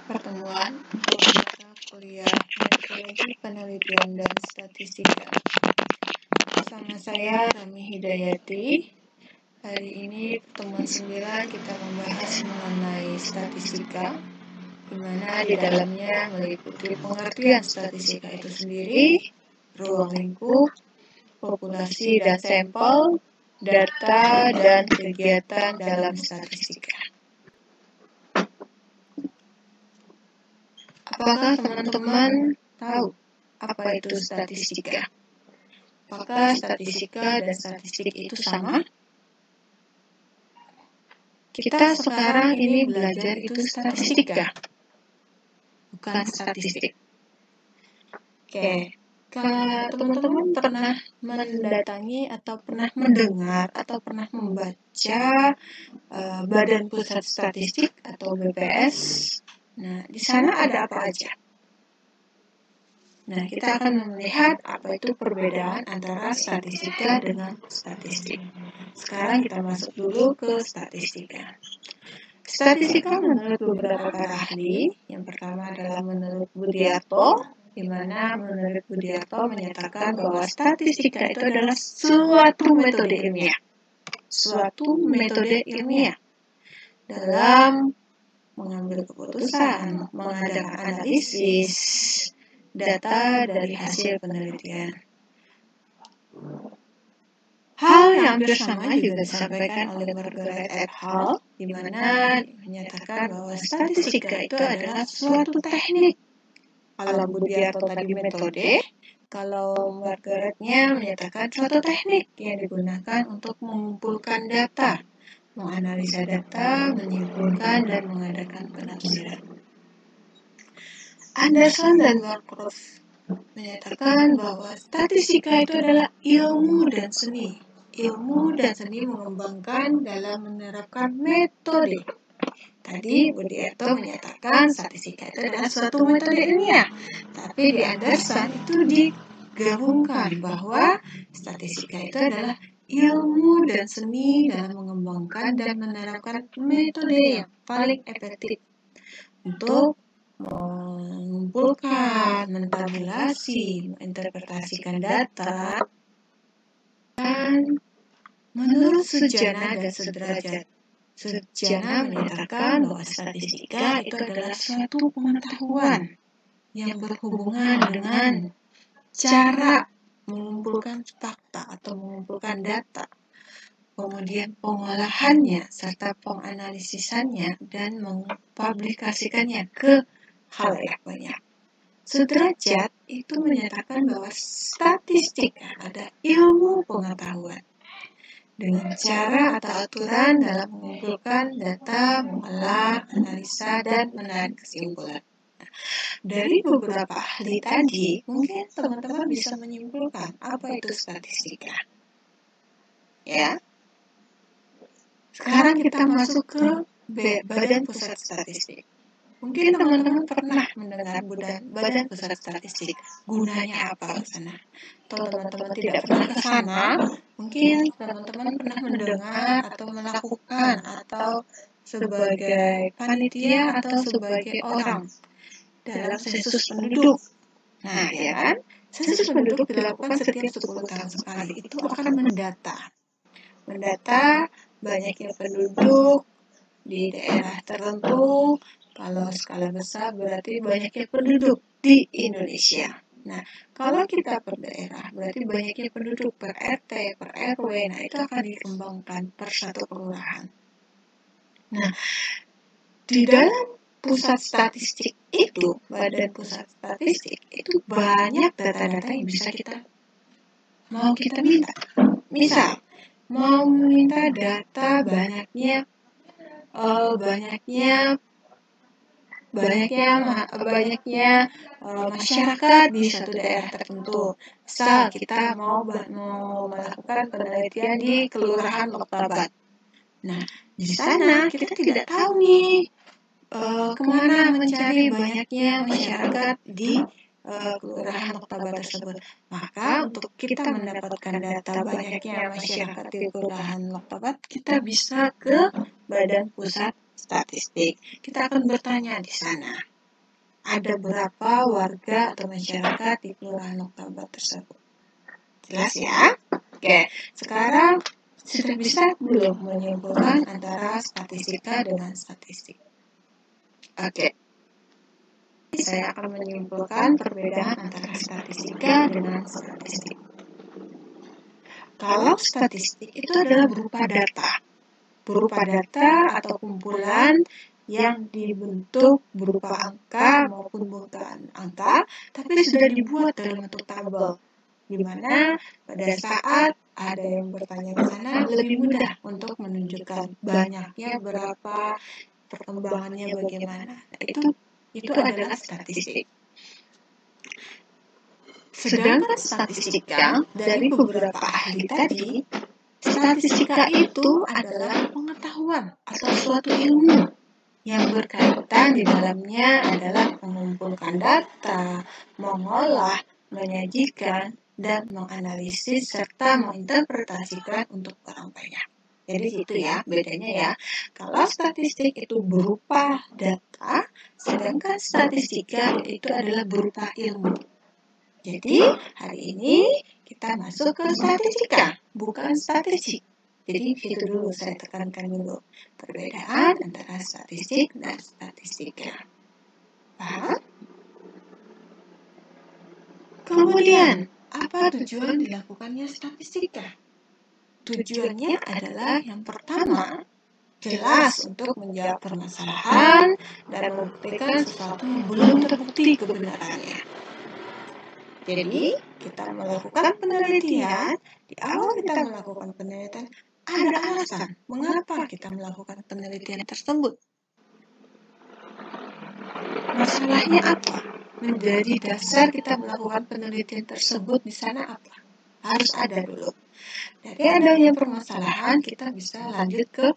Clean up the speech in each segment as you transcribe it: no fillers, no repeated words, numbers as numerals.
pertemuan untuk mata kuliah Metodologi Penelitian dan Statistika. Bersama saya Rami Hidayati. Hari ini pertemuan 9 kita membahas mengenai statistika, di mana di dalamnya meliputi pengertian statistika itu sendiri, ruang lingkup, populasi dan sampel, data dan kegiatan dalam statistika. Apakah teman-teman tahu apa itu statistika? Apakah statistika dan statistik itu sama? Kita sekarang ini belajar itu statistika, bukan statistik. Oke, kalau teman-teman pernah mendatangi atau pernah mendengar atau pernah membaca Badan Pusat Statistik atau BPS, nah di sana ada apa aja? Nah, kita akan melihat apa itu perbedaan antara statistika dengan statistik. Sekarang kita masuk dulu ke statistika. Statistika menurut beberapa para ahli, yang pertama adalah menurut Budiarto, di mana menurut Budiarto menyatakan bahwa statistika itu adalah suatu metode ilmiah. Suatu metode ilmiah dalam mengambil keputusan, mengadakan analisis data dari hasil penelitian. Hal yang hampir sama juga disampaikan oleh Margaret et al., di mana menyatakan bahwa statistika itu adalah suatu teknik. Kalau Budiarto tadi metode, kalau Margaretnya menyatakan suatu teknik yang digunakan untuk mengumpulkan data, menganalisa data, menyimpulkan, dan mengadakan penafsiran. Anderson dan Markov menyatakan bahwa statistika itu adalah ilmu dan seni. Ilmu dan seni mengembangkan dalam menerapkan metode. Tadi Budiarto menyatakan statistika itu adalah suatu metode ilmiah. Tapi di Anderson itu digabungkan bahwa statistika itu adalah ilmu dan seni dalam mengembangkan dan menerapkan metode yang paling efektif untuk mengumpulkan, mentabulasi, menginterpretasikan data, dan menurut Sujana dan Sederajat, Sujana menyatakan bahwa statistika itu adalah suatu pengetahuan yang berhubungan dengan cara mengumpulkan fakta atau mengumpulkan data, kemudian pengolahannya serta penganalisisannya dan mempublikasikannya ke halayak banyak. Sudrajat itu menyatakan bahwa statistika ada ilmu pengetahuan dengan cara atau aturan dalam mengumpulkan data, mengolah, analisa, dan menarik kesimpulan. Dari beberapa ahli tadi, mungkin teman-teman bisa menyimpulkan apa itu statistika. Ya. Sekarang kita masuk ke Badan Pusat Statistik. Mungkin teman-teman pernah mendengar Badan Pusat Statistik. Gunanya apa ke sana? Atau teman-teman tidak pernah ke sana, mungkin teman-teman pernah mendengar atau melakukan atau sebagai panitia atau sebagai orang dalam sensus penduduk. Nah, ya kan? Sensus penduduk dilakukan setiap 10 tahun sekali. Itu akan mendata banyaknya penduduk di daerah tertentu. Kalau skala besar berarti banyaknya penduduk di Indonesia. Nah, kalau kita per daerah berarti banyaknya penduduk per RT, per RW. Nah, itu akan dikembangkan per satu kelurahan. Nah, di dalam pusat statistik itu, Badan Pusat Statistik itu banyak data-data yang bisa kita minta. Misal, mau minta data banyaknya masyarakat di satu daerah tertentu. Misal kita mau melakukan penelitian di Kelurahan Loktabat. Nah, di sana kita tidak tahu nih kemana mencari banyaknya masyarakat di Kelurahan Loktabat tersebut. Maka untuk kita mendapatkan data banyaknya masyarakat di Kelurahan Loktabat, kita bisa ke Badan Pusat Statistik. Kita akan bertanya di sana. ada berapa warga atau masyarakat di Kelurahan Oktabat tersebut. Jelas ya? Oke, sekarang sudah bisa belum menyimpulkan antara statistika dengan statistik? Oke. Saya akan menyimpulkan perbedaan antara statistika dengan statistik. Kalau statistik itu adalah berupa data atau kumpulan yang dibentuk berupa angka maupun bukan angka, tapi sudah dibuat dalam bentuk tabel, di mana pada saat ada yang bertanya ke sana lebih mudah untuk menunjukkan banyaknya berapa, perkembangannya bagaimana. Nah, itu adalah statistik. Sedangkan statistika dari beberapa ahli tadi, statistika itu adalah pengetahuan atau suatu ilmu yang berkaitan di dalamnya adalah mengumpulkan data, mengolah, menyajikan, dan menganalisis serta menginterpretasikan untuk orang banyak. Jadi itu ya bedanya ya. Kalau statistik itu berupa data, sedangkan statistika itu adalah berupa ilmu. Jadi hari ini kita masuk ke statistika, bukan statistik. Jadi itu dulu saya tekankan dulu perbedaan antara statistik dan statistika. Paham? Kemudian, apa tujuan dilakukannya statistika? Tujuannya adalah yang pertama, jelas untuk menjawab permasalahan dan membuktikan sesuatu yang belum terbukti kebenarannya. Jadi, kita melakukan penelitian, di awal kita melakukan penelitian, ada alasan mengapa kita melakukan penelitian tersebut. Masalahnya apa? Menjadi dasar kita melakukan penelitian tersebut di sana apa? Harus ada dulu. Dari adanya permasalahan, kita bisa lanjut ke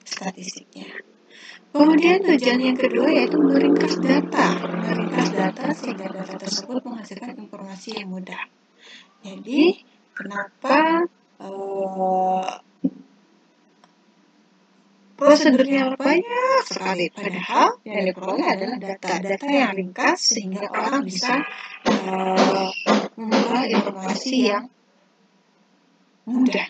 statistiknya. Kemudian tujuan yang kedua yaitu meringkas data sehingga data tersebut menghasilkan informasi yang mudah. Jadi, kenapa prosedurnya banyak sekali, padahal yang diperoleh adalah data yang ringkas sehingga orang bisa memperoleh informasi yang mudah.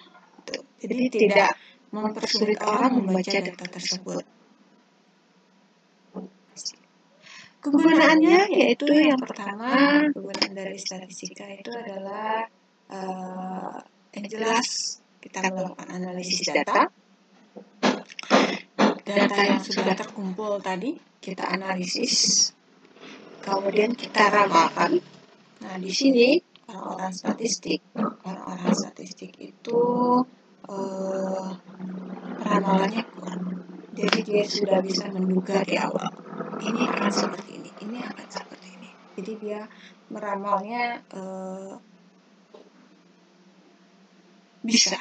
Jadi tidak mempersulit orang membaca data tersebut. Kegunaannya yaitu yang pertama, kegunaan dari statistika itu adalah yang jelas kita melakukan analisis data yang sudah terkumpul tadi kita analisis, kemudian kita ramalkan. Nah di sini orang-orang statistik itu ramalannya kuat, jadi dia sudah bisa menduga di awal ini akan seperti ini akan seperti ini. Jadi dia meramalnya bisa.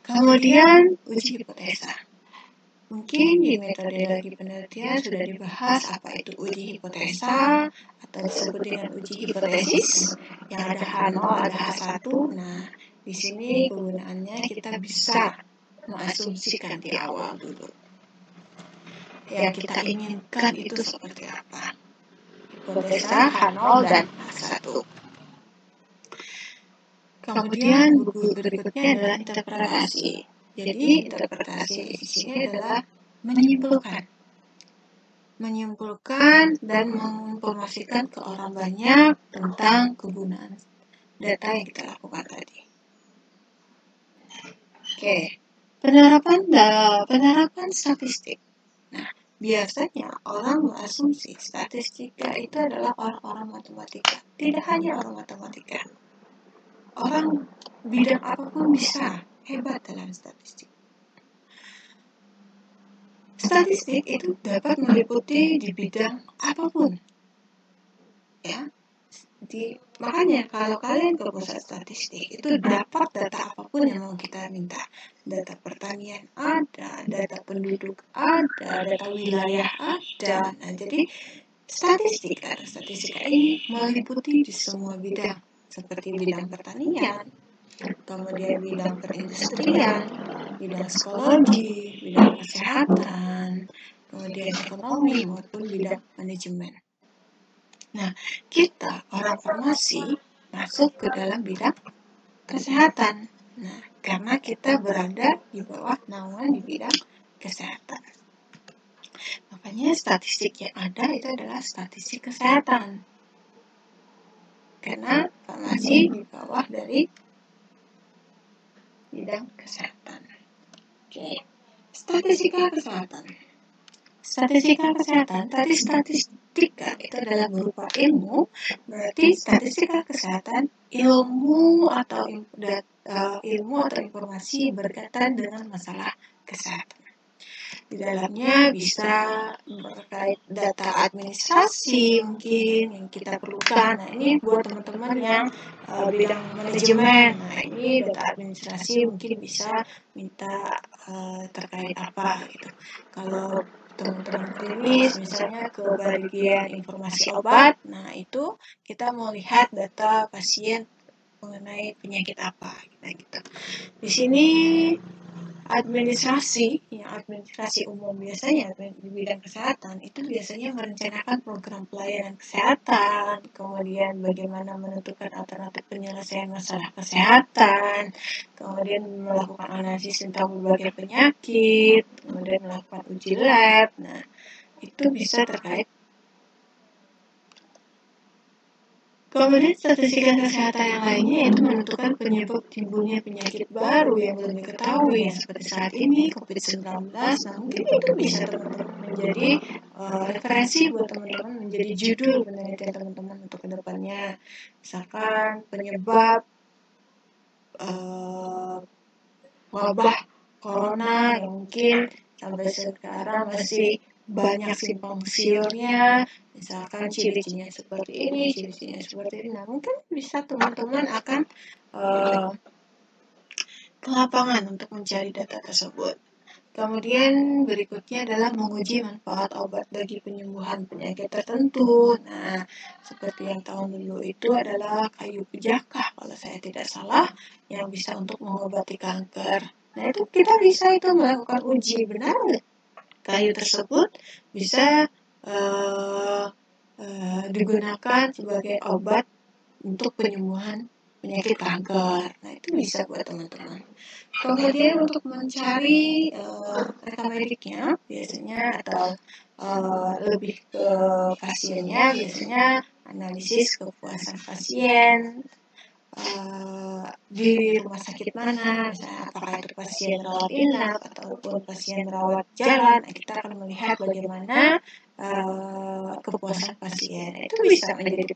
Kemudian uji hipotesa. Mungkin di metodologi penelitian sudah dibahas apa itu uji hipotesa atau disebut dengan uji hipotesis yang ada H0, ada H1. Nah, di sini kegunaannya kita bisa mengasumsikan di awal dulu. Yang kita inginkan itu seperti apa? Hipotesa H0 dan H1. Kemudian buku berikutnya adalah interpretasi. Jadi interpretasi di sini adalah menyimpulkan dan menginformasikan ke orang banyak tentang kegunaan data yang kita lakukan tadi. Oke, penerapan statistik. Nah, biasanya orang berasumsi statistika itu adalah orang-orang matematika. Tidak hanya orang matematika. Orang bidang apapun bisa hebat dalam statistik. Statistik itu dapat meliputi di bidang apapun. Ya. Jadi, makanya kalau kalian ke pusat statistik itu dapat data apapun yang mau kita minta. Data pertanian ada, data penduduk ada, data wilayah ada. Nah, jadi statistika ini meliputi di semua bidang, seperti bidang pertanian, kemudian bidang perindustrian, bidang psikologi, bidang kesehatan, kemudian ekonomi, maupun bidang manajemen. Nah, kita orang farmasi masuk ke dalam bidang kesehatan. Nah, karena kita berada di bawah naungan di bidang kesehatan. Makanya statistik yang ada itu adalah statistik kesehatan. Karena farmasi di bawah dari bidang kesehatan. Oke. Statistika kesehatan. Statistika kesehatan, tadi statistika itu adalah berupa ilmu, berarti statistika kesehatan ilmu atau informasi berkaitan dengan masalah kesehatan. Di dalamnya bisa terkait data administrasi mungkin yang kita perlukan. Nah, ini buat teman-teman yang bidang manajemen. Nah, ini data administrasi mungkin bisa minta terkait apa gitu. Kalau teman-teman klinis misalnya ke bagian informasi obat, nah itu kita mau lihat data pasien mengenai penyakit apa gitu. Di sini administrasi umum biasanya di bidang kesehatan itu biasanya merencanakan program pelayanan kesehatan, kemudian bagaimana menentukan alternatif penyelesaian masalah kesehatan, kemudian melakukan analisis tentang berbagai penyakit, kemudian melakukan uji lab. Nah, itu bisa terkait. Kemudian statistika kesehatan yang lainnya yaitu menentukan penyebab timbulnya penyakit baru yang belum diketahui, seperti saat ini COVID-19. Nah, mungkin itu bisa teman-teman menjadi referensi buat teman-teman, menjadi judul penelitian teman-teman untuk kedepannya. Misalkan penyebab wabah corona yang mungkin sampai sekarang masih banyak simpang siurnya, misalkan ciri-cirinya seperti ini, ciri-cirinya seperti ini. Nah, mungkin bisa teman-teman akan ke lapangan untuk mencari data tersebut. Kemudian berikutnya adalah menguji manfaat obat bagi penyembuhan penyakit tertentu. Nah, seperti yang tahun dulu itu adalah kayu pejaka, kalau saya tidak salah, yang bisa untuk mengobati kanker. Nah, itu kita bisa itu melakukan uji, benar nggak kayu tersebut bisa digunakan sebagai obat untuk penyembuhan penyakit kanker. Nah, itu bisa buat teman-teman. Kemudian untuk mencari rekam mediknya biasanya atau lebih ke pasiennya, biasanya analisis kepuasan pasien di rumah sakit mana, misalnya apakah itu pasien rawat inap ataupun pasien rawat jalan. Kita akan melihat bagaimana kepuasan pasien. Itu bisa menjadi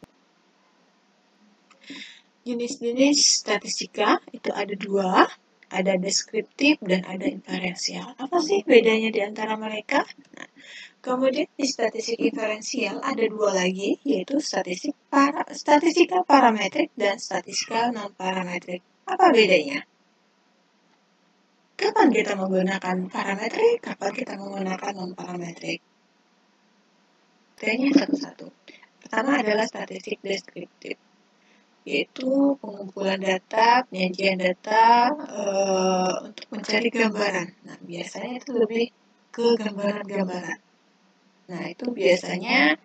jenis-jenis statistika itu ada dua, ada deskriptif dan ada inferensial. Apa sih bedanya di antara mereka? Nah, kemudian di statistik inferensial ada dua lagi, yaitu statistika parametrik dan statistika non-parametrik. Apa bedanya? Kapan kita menggunakan parametrik, kapan kita menggunakan non-parametrik? Kayaknya satu-satu. Pertama adalah statistik deskriptif, yaitu pengumpulan data, penyajian data untuk mencari gambaran. Nah, biasanya itu lebih ke gambaran-gambaran. Nah, itu biasanya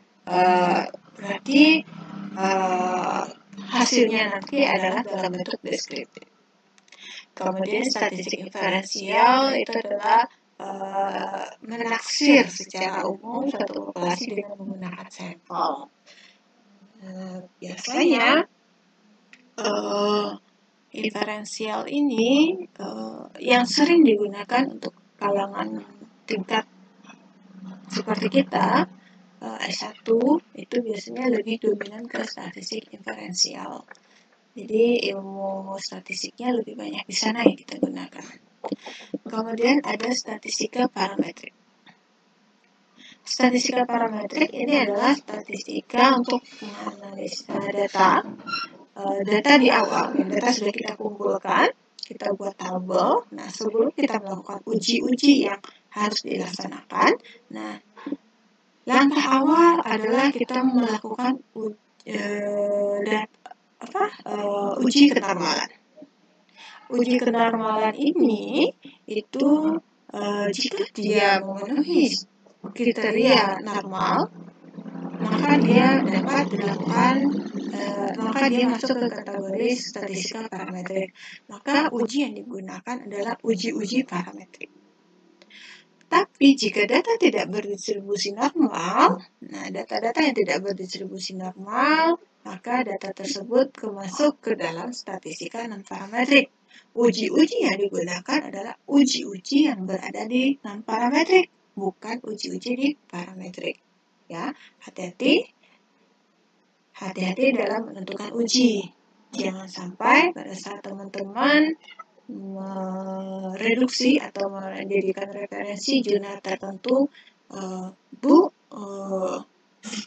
berarti hasilnya nanti adalah dalam bentuk deskriptif. Kemudian statistik inferensial itu adalah menaksir secara umum suatu populasi dengan menggunakan sampel. Biasanya inferensial ini yang sering digunakan untuk kalangan tingkat seperti kita S1 itu biasanya lebih dominan ke statistik inferensial. Jadi ilmu statistiknya lebih banyak di sana yang kita gunakan. Kemudian ada statistika parametrik. Statistika parametrik ini adalah statistika untuk menganalisa data di awal. Data sudah kita kumpulkan, kita buat tabel. Nah, sebelum kita melakukan uji-uji yang harus dilaksanakan, nah, langkah awal adalah kita melakukan uji kenormalan. Uji kenormalan ini itu jika dia memenuhi kriteria normal, maka dia dapat dilakukan, maka dia masuk ke kategori statistika parametrik. Maka uji yang digunakan adalah uji-uji parametrik. Tapi jika data tidak berdistribusi normal, nah data-data yang tidak berdistribusi normal, maka data tersebut masuk ke dalam statistika non-parametrik. Uji-uji yang digunakan adalah uji-uji yang berada di non-parametrik, bukan uji-uji di parametrik. Ya, hati-hati dalam menentukan uji. Jangan sampai pada saat teman-teman mereduksi atau menjadikan referensi jurnal tertentu,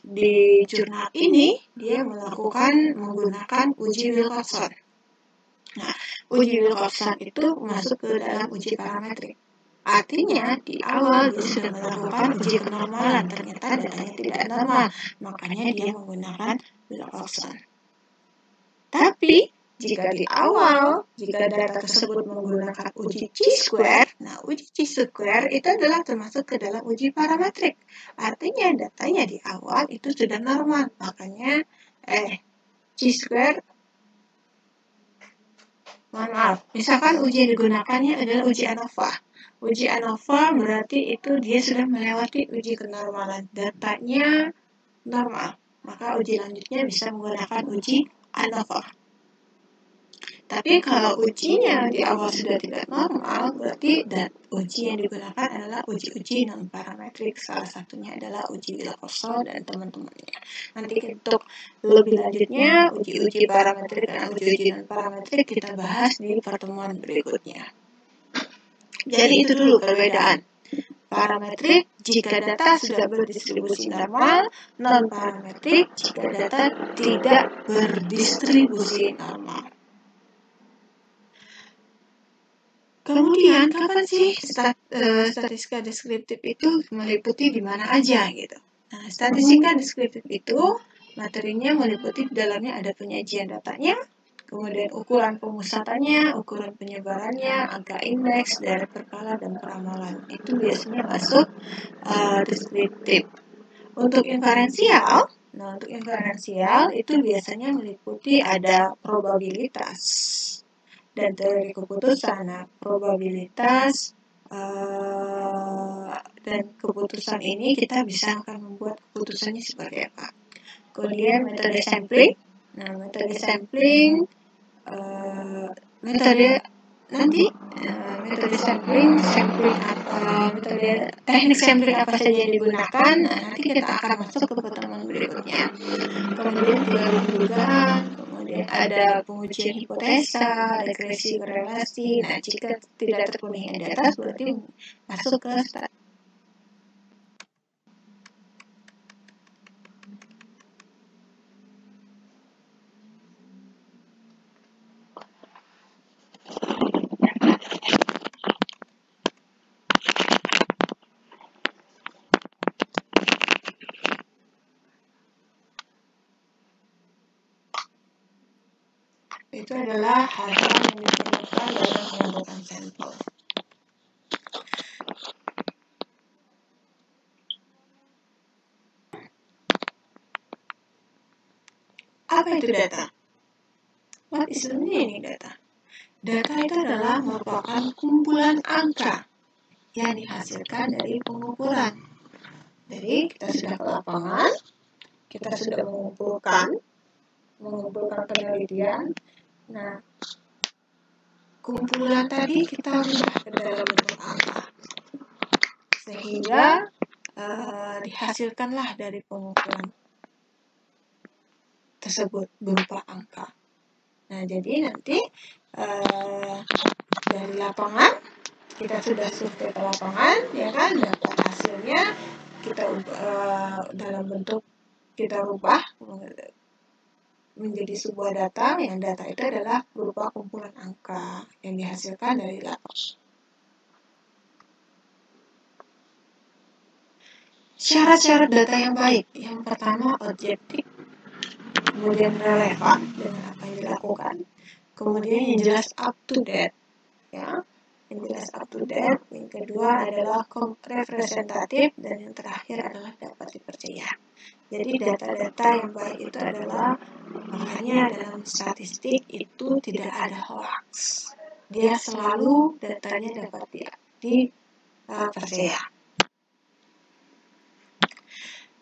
di jurnal ini dia menggunakan uji Wilcoxon. Nah, uji Wilcoxon itu masuk ke dalam uji parametrik. Artinya di awal dia sudah melakukan uji kenormalan, ternyata datanya tidak normal, makanya dia menggunakan Wilcoxon. Tapi jika di awal, jika data tersebut menggunakan uji chi-square, nah uji chi-square itu adalah termasuk ke dalam uji parametrik. Artinya datanya di awal itu sudah normal, makanya chi-square, maaf, misalkan uji yang digunakannya adalah uji ANOVA. Uji ANOVA berarti itu dia sudah melewati uji kenormalan, datanya normal, maka uji lanjutnya bisa menggunakan uji ANOVA. Tapi kalau ujinya di awal sudah tidak normal, berarti uji yang digunakan adalah uji-uji non-parametrik. Salah satunya adalah uji Wilcoxon dan teman-temannya. Nanti untuk lebih lanjutnya, uji-uji parametrik dan uji-uji non-parametrik kita bahas di pertemuan berikutnya. Jadi itu dulu perbedaan. Parametrik jika data sudah berdistribusi normal, non-parametrik jika data tidak berdistribusi normal. Kemudian, kapan sih statistika deskriptif itu meliputi di mana aja gitu? Nah, statistika deskriptif itu materinya meliputi di dalamnya ada penyajian datanya, kemudian ukuran pemusatannya, ukuran penyebarannya, angka indeks, dari perkala dan peramalan. Itu biasanya masuk deskriptif. Untuk inferensial, itu biasanya meliputi ada probabilitas dan teori keputusan. Nah, probabilitas dan keputusan ini kita bisa akan membuat keputusannya seperti apa. Kemudian metode sampling. Nah, metode sampling, metode teknik sampling apa saja yang digunakan. Nah, nanti kita akan masuk ke pertemuan berikutnya. Kemudian teori pendugaan, kemudian ada pengujian hipotesa, regresi korelasi. Nah, jika tidak terpenuhi di atas berarti masuk ke itu adalah hal-hal yang diperlukan dalam menentukan sampel. Apa itu data? What is the meaning data? Data itu adalah merupakan kumpulan angka yang dihasilkan dari pengukuran. Jadi kita sudah ke lapangan, kita sudah mengumpulkan penelitian. Nah, kumpulan tadi kita ubah ke dalam bentuk angka, sehingga dihasilkanlah dari pengukuran tersebut berupa angka. Nah, jadi nanti dari lapangan kita sudah survei ke lapangan, ya kan, dapat hasilnya kita dalam bentuk kita ubah menjadi sebuah data, yang data itu adalah berupa kumpulan angka yang dihasilkan dari lapangan. Syarat-syarat data yang baik, yang pertama objektif, kemudian relevan dengan apa yang dilakukan, kemudian yang jelas up to date, ya, yang jelas up to date, yang kedua adalah representatif, dan yang terakhir adalah dapat dipercaya. Jadi data-data yang baik itu adalah, makanya dalam statistik itu tidak ada hoax. Dia selalu datanya dapat dipercaya.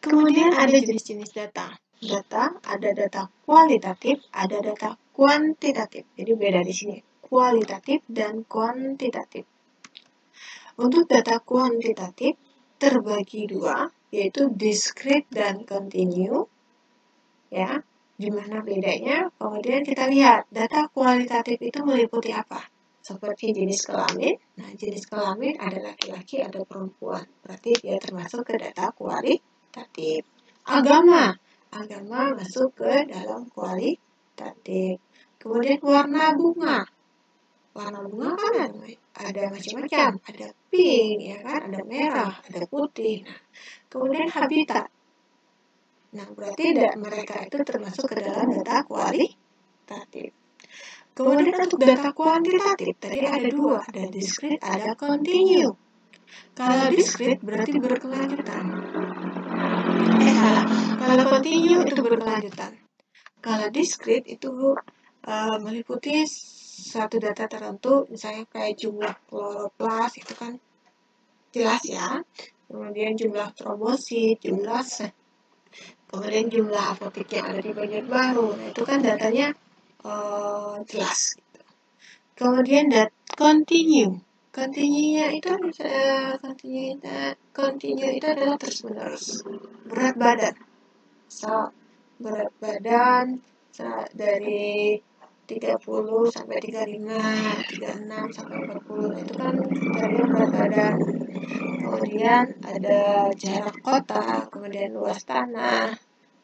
Kemudian ada jenis-jenis data. Ada data kualitatif, ada data kuantitatif. Jadi beda di sini, kualitatif dan kuantitatif. Untuk data kuantitatif terbagi dua, yaitu discrete dan continue. Ya, gimana bedanya? Kemudian kita lihat data kualitatif itu meliputi apa? Seperti jenis kelamin. Nah, jenis kelamin ada laki-laki, ada perempuan. Berarti dia termasuk ke data kualitatif. Agama masuk ke dalam kualitatif. Kemudian warna bunga kan ada macam-macam, ada pink, ya kan, ada merah, ada putih. Nah, kemudian habitat. Nah, berarti mereka itu termasuk ke dalam data kualitatif. Kemudian untuk data kuantitatif tadi ada dua, ada discrete, ada continue. Kalau discrete berarti berkelanjutan. Kalau continue itu berkelanjutan. Kalau discrete itu meliputi suatu data tertentu, misalnya kayak jumlah kloroplas itu kan jelas ya. Kemudian jumlah trombosit, kemudian jumlah apotik yang ada di Banjarbaru. Nah, itu kan datanya jelas. Gitu. Kemudian continue. Continue itu adalah terus-menerus. Berat badan. Berat badan dari 30 sampai 35, 36 sampai 40. Itu kan kriteria berat badan. Kemudian ada jarak kota, kemudian luas tanah,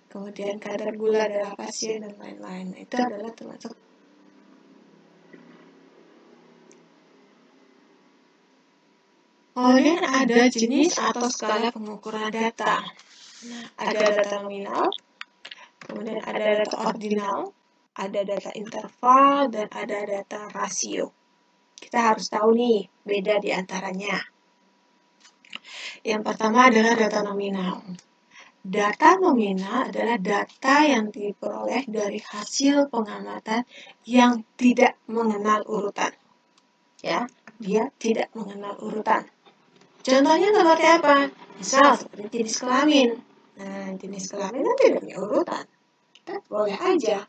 kemudian kadar gula darah pasien, dan lain-lain. Nah, itu adalah termasuk. Kemudian ada jenis atau skala pengukuran data. Nah, ada data nominal, kemudian ada data ordinal, ada data interval, dan ada data rasio. Kita harus tahu nih, beda di antaranya. Yang pertama adalah data nominal. Data nominal adalah data yang diperoleh dari hasil pengamatan yang tidak mengenal urutan. Ya, dia tidak mengenal urutan. Contohnya seperti apa? Misal seperti jenis kelamin. Nah, jenis kelamin kan tidak punya urutan. Kita boleh aja.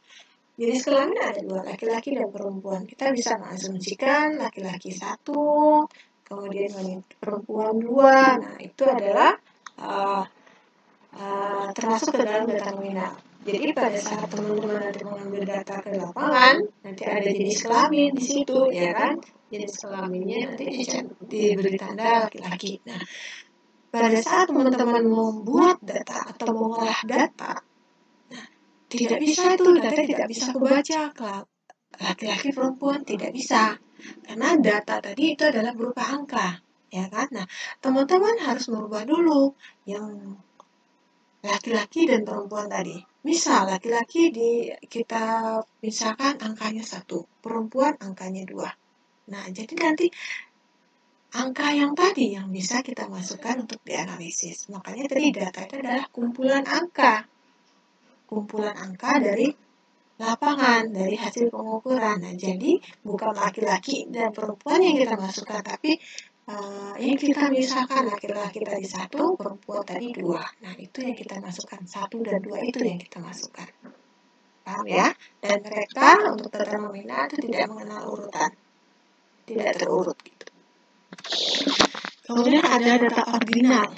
Jenis kelamin ada dua, laki-laki dan perempuan. Kita bisa mengasumsikan laki-laki 1, kemudian perempuan 2. Nah, itu adalah termasuk ke dalam data nominal. Jadi pada saat teman-teman nanti mengambil data ke lapangan, nanti ada jenis kelamin di situ, ya kan? Jenis kelaminnya nanti diberi tanda laki-laki. Nah, pada saat teman-teman membuat data atau mengolah data, nah, tidak bisa itu, data tidak bisa kebaca laki-laki perempuan, tidak bisa. Karena data tadi itu adalah berupa angka, ya kan? Nah, teman-teman harus merubah dulu yang laki-laki dan perempuan tadi. Misal laki-laki kita misalkan angkanya 1, perempuan angkanya 2. Nah, jadi nanti angka yang tadi yang bisa kita masukkan untuk dianalisis. Makanya tadi data itu adalah kumpulan angka. Kumpulan angka dari lapangan, dari hasil pengukuran. Nah, jadi bukan laki-laki dan perempuan yang kita masukkan, tapi yang kita misalkan laki-laki tadi 1, perempuan tadi 2. Nah, itu yang kita masukkan. 1 dan 2 itu yang kita masukkan. Paham ya? Dan mereka untuk data nominal itu tidak mengenal urutan. Tidak terurut gitu. Kemudian ada data ordinal.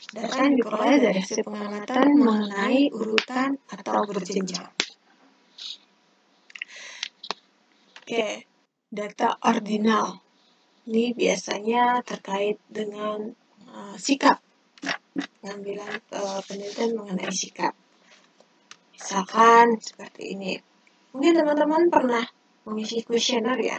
Data yang diperoleh dari hasil pengamatan mengenai urutan atau berjenjang. Oke, data ordinal. Ini biasanya terkait dengan sikap, pengambilan penelitian mengenai sikap. Misalkan seperti ini. Mungkin teman-teman pernah mengisi kuesioner ya.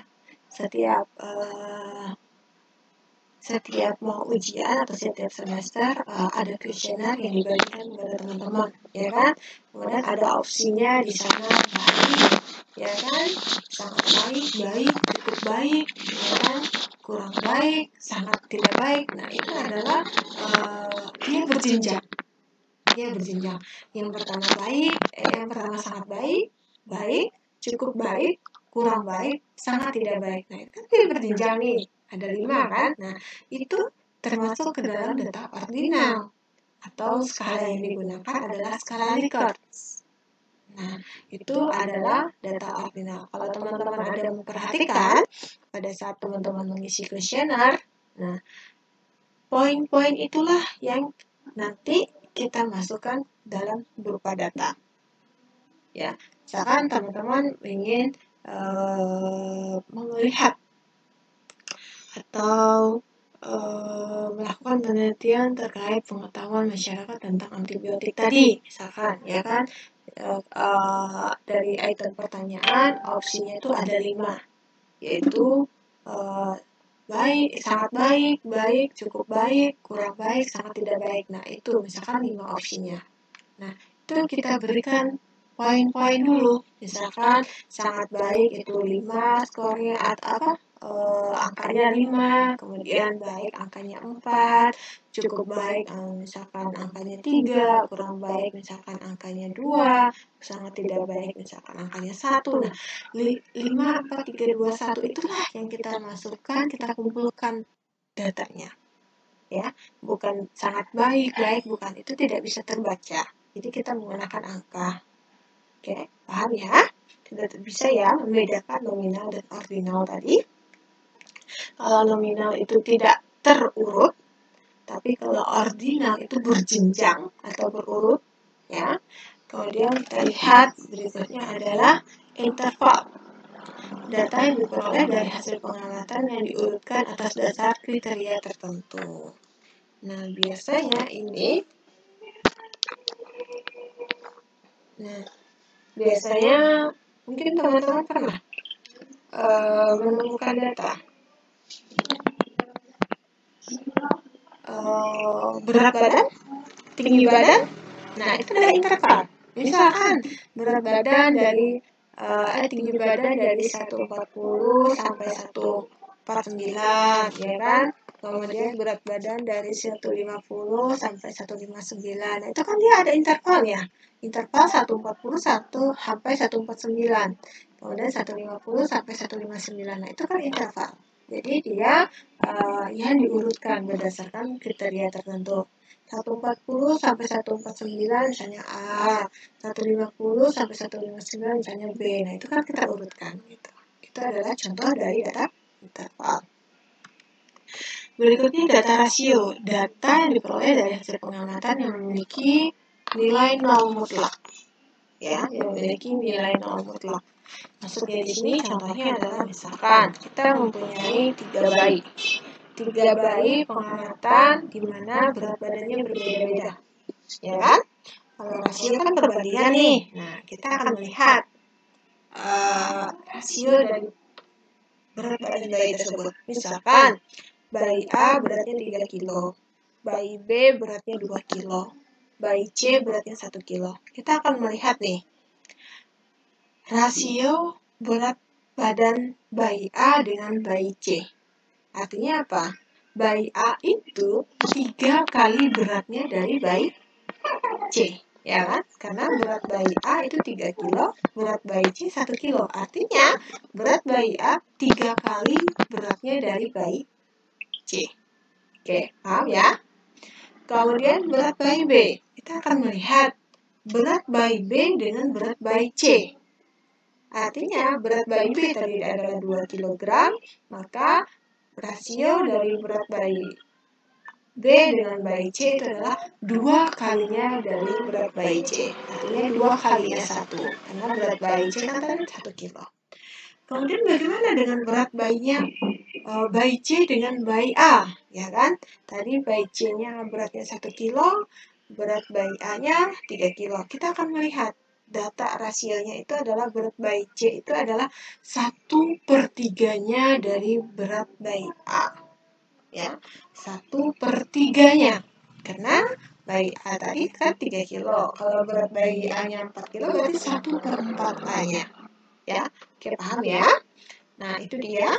Setiap mau ujian atau setiap semester ada kuesioner yang dibagikan kepada teman-teman, ya kan? Kemudian ada opsinya di sana baik, ya kan? Sangat baik, baik, cukup baik, ya kan? Kurang baik, sangat tidak baik. Nah, itu adalah dia berjenjang. Dia berjenjang. Yang pertama baik, yang pertama sangat baik, baik, cukup baik, kurang baik, sangat tidak baik. Nah, itu kan dia berjenjang nih. Ada 5 kan? Nah, itu termasuk ke dalam data ordinal. Atau skala yang digunakan adalah skala Likert. Nah, itu adalah data ordinal. Kalau teman-teman ada memperhatikan pada saat teman-teman mengisi kuesioner, nah, poin-poin itulah yang nanti kita masukkan dalam berupa data. Ya, misalkan teman-teman ingin melihat atau melakukan penelitian terkait pengetahuan masyarakat tentang antibiotik tadi, misalkan, ya kan, dari item pertanyaan opsinya itu ada 5, yaitu baik, sangat baik, baik, cukup baik, kurang baik, sangat tidak baik. Nah, itu misalkan 5 opsinya. Nah, itu kita berikan poin-poin dulu. Misalkan sangat baik itu 5 skornya atau angkanya 5, kemudian baik angkanya 4, cukup baik misalkan angkanya 3, kurang baik misalkan angkanya 2, sangat tidak baik misalkan angkanya 1. Nah, 5, 4, 3, 2, 1 itulah yang kita masukkan, kita kumpulkan datanya. Ya, bukan sangat baik, bukan, itu tidak bisa terbaca. Jadi kita menggunakan angka. Oke, paham ya? Tidak bisa ya membedakan nominal dan ordinal tadi. Kalau nominal itu tidak terurut, tapi kalau ordinal itu berjenjang atau berurut, ya. Kemudian kita lihat berikutnya adalah interval. Data yang diperoleh dari hasil pengamatan yang diurutkan atas dasar kriteria tertentu. Nah, biasanya ini, mungkin teman-teman pernah menemukan data berat badan, tinggi badan. Nah, itu adalah interval. Misalkan berat badan dari tinggi badan dari 140 sampai 149, ya kan? Kemudian berat badan dari 150 sampai 159. Nah, itu kan dia ada intervalnya. Interval 140 sampai 149. Kemudian 150 sampai 159. Nah, itu kan interval. Jadi dia yang diurutkan berdasarkan kriteria tertentu. 140 sampai 149 misalnya A, 150 sampai 159 misalnya B. Nah, itu kan kita urutkan gitu. Itu adalah contoh dari data interval. Berikutnya data rasio, data yang diperoleh dari hasil pengamatan yang memiliki nilai nol mutlak. Ya, yang memiliki nilai nol mutlak. Maksudnya di sini contohnya adalah misalkan kita mempunyai 3 bayi. 3 bayi pengamatan di mana berat badannya berbeda-beda. Ya kan? Kalau rasio kan perbandingan nih. Nah, kita akan melihat rasio dari berat badan bayi tersebut. Misalkan bayi A beratnya 3 kilo, bayi B beratnya 2 kilo, bayi C beratnya 1 kilo. Kita akan melihat nih rasio berat badan bayi A dengan bayi C. Artinya apa? Bayi A itu 3 kali beratnya dari bayi C, ya kan? Karena berat bayi A itu 3 kilo, berat bayi C 1 kilo. Artinya berat bayi A 3 kali beratnya dari bayi C. Oke, paham ya? Kemudian berat bayi B. Kita akan melihat berat bayi B dengan berat bayi C. Artinya berat bayi B tadi adalah 2 kg, maka rasio dari berat bayi B dengan bayi C itu adalah 2 kalinya dari berat bayi C. Artinya 2 kalinya 1. Karena berat bayi C kan tadi 1 kilo. Kemudian bagaimana dengan berat bayinya bayi C dengan bayi A? Ya kan? Tadi bayi C-nya beratnya 1 kilo, berat bayi A-nya 3 kilo. Kita akan melihat data rasionya itu adalah berat bayi C itu adalah 1/3-nya dari berat bayi A. Ya, 1/3-nya. Karena bayi A tadi kan 3 kilo. Kalau berat bayi A-nya 4 kilo berarti 1/4 A-nya. ya. Oke, paham ya? Nah, itu dia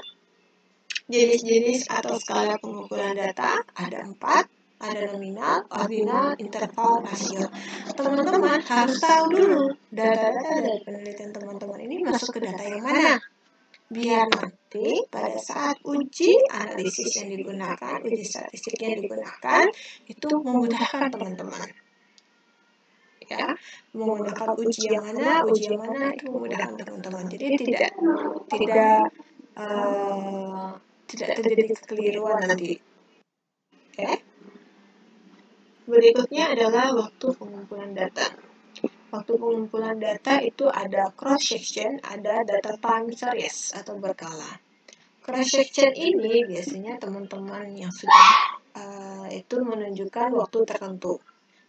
jenis-jenis atau skala pengumpulan data. Ada 4, ada nominal, ordinal, interval, rasio. Teman-teman harus tahu dulu data-data dari penelitian teman-teman ini masuk ke data yang mana, biar nanti pada saat uji analisis yang digunakan, uji statistik yang digunakan, itu memudahkan teman-teman. Ya, menggunakan uji yang mana itu memudahkan teman-teman. Jadi tidak terjadi kekeliruan nanti. Oke. Berikutnya adalah waktu pengumpulan data. Waktu pengumpulan data itu ada cross section, ada data time series atau berkala. Cross section ini biasanya teman-teman yang sudah itu menunjukkan waktu tertentu.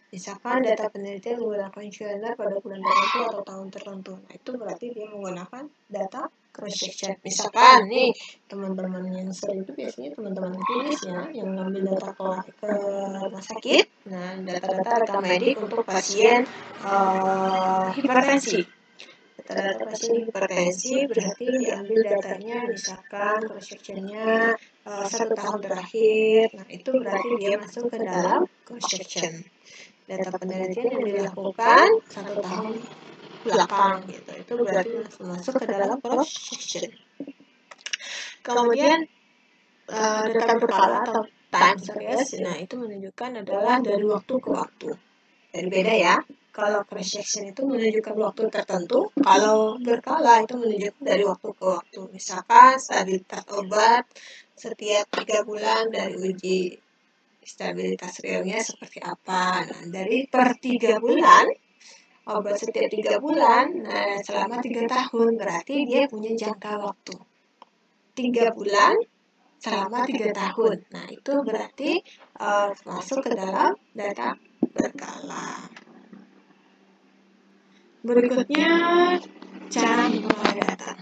Misalkan data penelitian menggunakan kuesioner pada bulan tertentu atau tahun tertentu. Nah, itu berarti dia menggunakan data cross section. Misalkan nih, teman-teman yang sering itu biasanya teman-teman klinis ya, yang ngambil data ke rumah sakit. Nah, data-data rekam medik untuk pasien hipertensi. Data-data pasien hipertensi berarti diambil datanya, misalkan cross sectionnya 1 tahun terakhir. Nah, itu berarti dia masuk ke dalam cross section. Data penelitian yang dilakukan 1 tahun belakang gitu, itu berarti masuk ke dalam cross section. Kemudian data berkala atau time series, nah itu menunjukkan adalah dari waktu ke waktu. Jadi beda ya. Kalau cross section itu menunjukkan waktu tertentu, kalau berkala itu menunjukkan dari waktu ke waktu. Misalkan stabilitas obat setiap 3 bulan dari uji stabilitas realnya seperti apa. Nah, dari per 3 bulan, obat setiap 3 bulan, nah selama 3 tahun, berarti dia punya jangka waktu 3 bulan selama 3 tahun. Nah, itu berarti masuk ke dalam data berkala. Berikutnya, cara memperoleh data.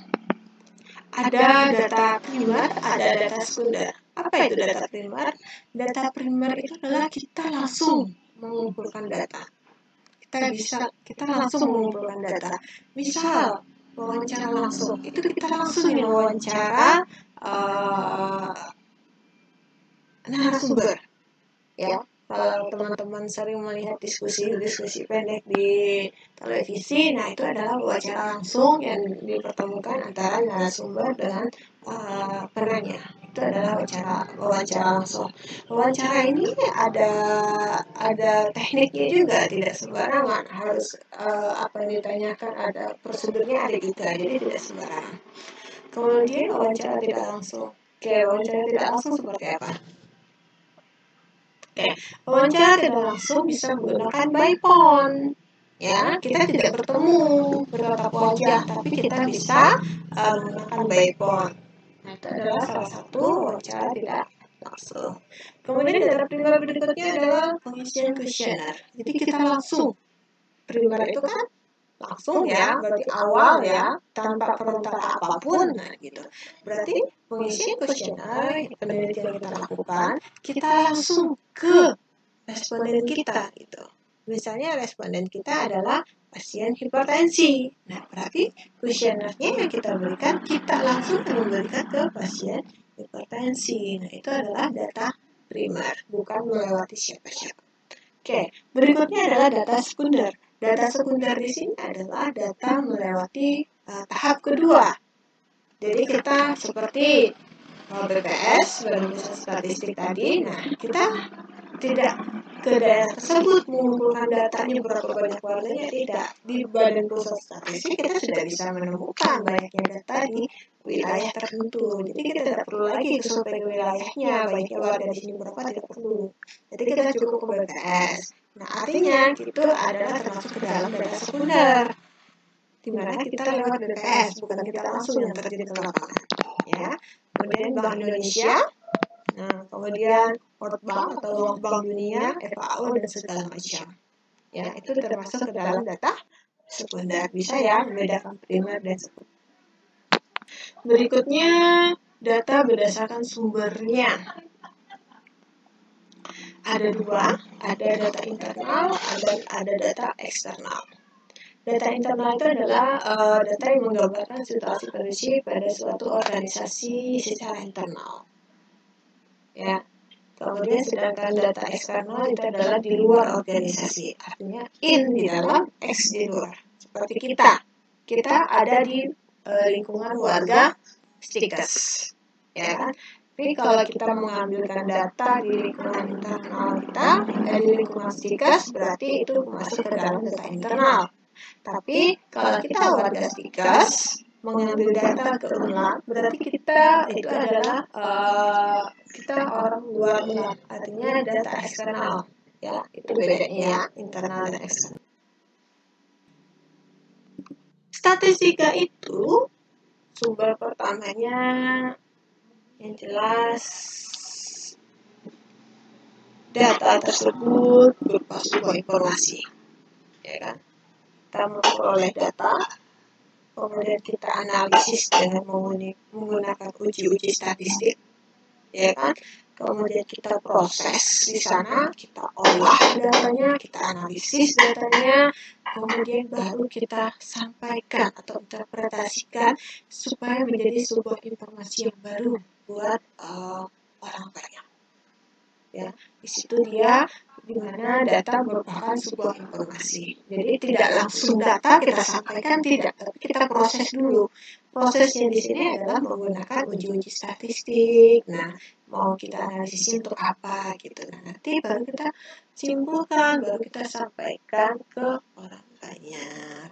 Ada data primer, ada data sekunder. Apa itu data primer? Data primer itu adalah kita langsung mengumpulkan data. Kita langsung mengumpulkan data. Misal, wawancara langsung. Itu kita langsung yang wawancara narasumber. Ya, kalau teman-teman sering melihat diskusi pendek di televisi, nah itu adalah wawancara langsung yang dipertemukan antara narasumber dengan penanya. Itu adalah wawancara langsung. Wawancara ini ada tekniknya juga, tidak sembarangan. Harus apa yang ditanyakan ada prosedurnya ada juga, jadi tidak sembarangan. Kemudian wawancara tidak langsung. Oke, wawancara tidak langsung seperti apa? Oke, wawancara tidak langsung bisa menggunakan by phone. Ya, kita tidak bertemu bertatap wajah, tapi kita bisa menggunakan by phone. Nah, itu adalah salah satu wawancara tidak langsung. Kemudian data primer berikutnya adalah pengisian kuesioner. Jadi kita langsung. Primer itu kan langsung ya, berarti awal ya, tanpa perantara apapun, nah gitu. Berarti pengisian kuesioner penelitian yang kita lakukan, kita langsung ke responden kita gitu. Misalnya responden kita adalah pasien hipertensi. Nah, berarti kuesionernya yang kita berikan, kita langsung memberikan ke pasien hipertensi. Nah, itu adalah data primer, bukan melewati siapa-siapa. Oke, berikutnya adalah data sekunder. Data sekunder di sini adalah data melewati tahap kedua. Jadi kita seperti BPS, Badan Pusat Statistik tadi, nah kita tidak ke daerah tersebut mengumpulkan datanya berapa banyak warganya, tidak. Di Badan Pusat Statistik kita sudah bisa menemukan banyaknya data di wilayah tertentu. Jadi kita tidak perlu lagi ke survei wilayahnya, banyaknya warga di sini berapa, tidak perlu. Jadi kita cukup ke BPS. Nah, artinya itu adalah termasuk ke dalam data sekunder, di mana kita lewat BPS, bukan kita langsung yang terjadi di lapangan. Ya. Kemudian Bank Indonesia, nah, kemudian World Bank atau Bank Dunia, FAO, dan segala macam. Ya, itu termasuk ke dalam data sekunder. Bisa ya membedakan primer dan sekunder. Berikutnya, data berdasarkan sumbernya. Ada dua, ada data internal dan ada data eksternal. Data internal itu adalah data yang menggambarkan situasi kondisi pada suatu organisasi secara internal. Ya. Kemudian sedangkan data eksternal itu adalah di luar organisasi. Artinya in di dalam, ex di luar. Seperti kita. Kita ada di lingkungan warga Stikes. Ya kan? Tapi kalau kita mengambilkan data di lingkungan internal kita, di lingkungan Stikes, berarti itu masuk ke dalam data internal. Tapi kalau kita warga Stikes, mengambil data ke UNLAN, berarti kita itu adalah kita orang luar UNLAN, artinya data eksternal. Ya, itu bedanya ya, internal dan eksternal. Statistika itu sumber pertamanya yang jelas data tersebut berupa sebuah informasi, ya kan? Kita memperoleh data, kemudian kita analisis dengan menggunakan uji-uji statistik, ya kan? Kemudian kita proses di sana, kita olah datanya, kita analisis datanya, kemudian baru kita sampaikan atau interpretasikan supaya menjadi sebuah informasi yang baru buat orang banyak. Ya, di situ dia di mana data merupakan sebuah informasi. Jadi tidak langsung data kita sampaikan, tidak, tapi kita proses dulu. Prosesnya di sini adalah menggunakan uji-uji statistik. Nah, mau kita analisis untuk apa gitu. Nah, nanti baru kita simpulkan, baru kita sampaikan ke orang banyak.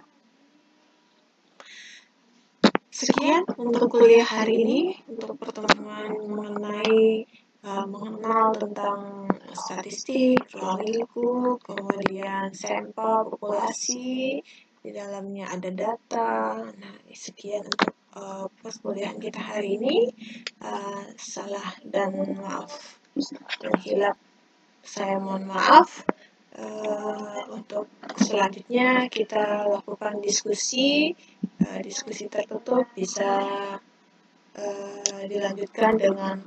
Sekian untuk kuliah hari ini, untuk pertemuan mengenai mengenal tentang statistik, ruang lingkup, kemudian sampel populasi, di dalamnya ada data. Nah, sekian untuk perkuliahan kita hari ini. Salah dan maaf dan hilap, saya mohon maaf. Untuk selanjutnya kita lakukan diskusi tertutup, bisa dilanjutkan dengan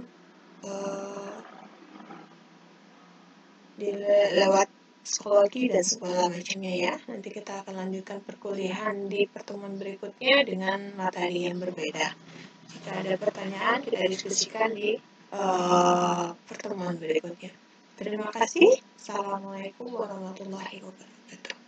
lewat psikologi dan segala macamnya ya. Nanti kita akan lanjutkan perkuliahan di pertemuan berikutnya dengan materi yang berbeda. Jika ada pertanyaan, kita diskusikan di pertemuan berikutnya. Terima kasih. Assalamualaikum warahmatullahi wabarakatuh.